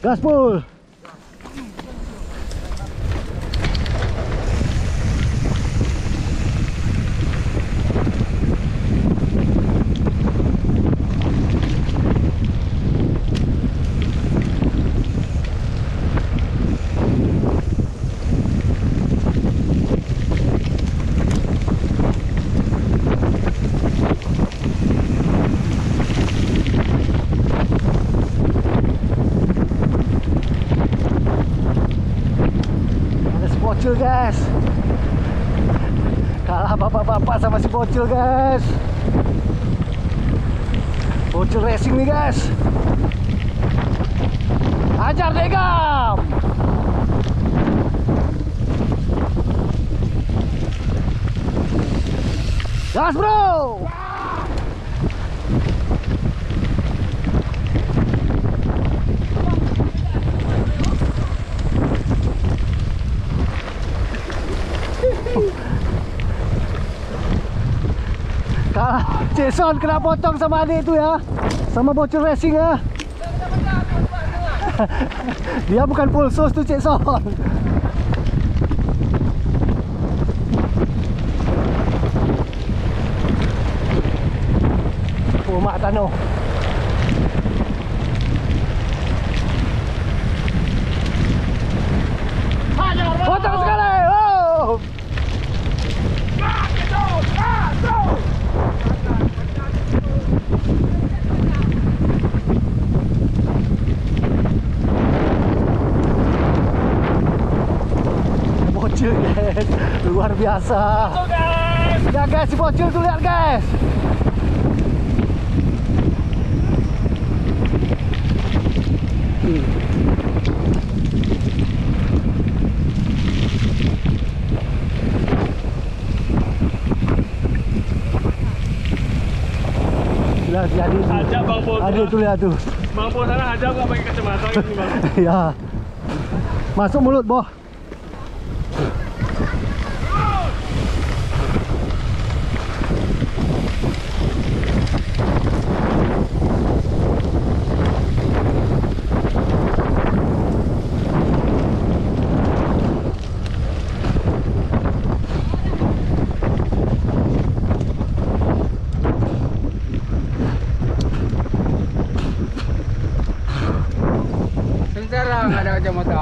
Gaspol. Bocil guys, kalah bapak-bapak sama si bocil guys. Bocil racing nih guys. Ajar degam. Gas bro. Kalah Jason, kena potong sama adik itu ya, sama bocil racing ya. Dia bukan full sos tuh Jason. Oh mak Tano. Potong sekali. Oh. Bocil guys, luar biasa. Ya guys, si bocil tuh lihat guys. Lihat jadi Ajak Bang Bos. ada tuh, lihat tuh. Bang Bos sana ajak nggak pakai kacamata ini Bang. Ya, masuk mulut boh. Nggak ada kacamata.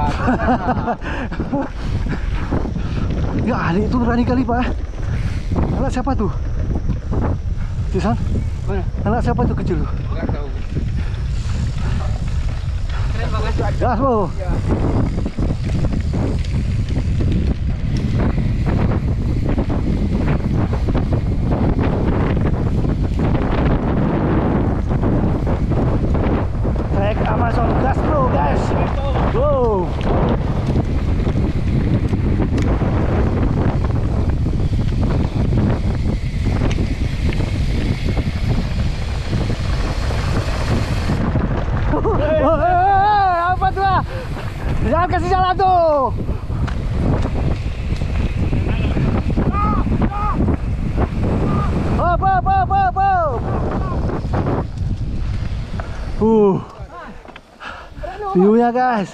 Ya adik itu berani kali pak. Anak siapa tuh? Jason? Mana? Anak siapa tuh kecil tuh? Nggak tahu. Keren banget. Gas bro. Ya. Trek Amazon gas bro guys. Go. Apa tuh? Jangan kasih jalan tuh. Op. View-nya guys.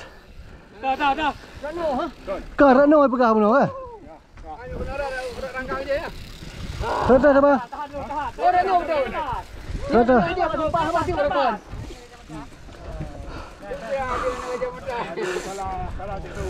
Dah. Kau Rano ai pegang benar eh? Ayo benar ada rangkang aja ya. Dah bang. Oh, Rano betul. Dah. Dia bersumpah mati berapa? Ya, dia nak aja mudah. Salah itu.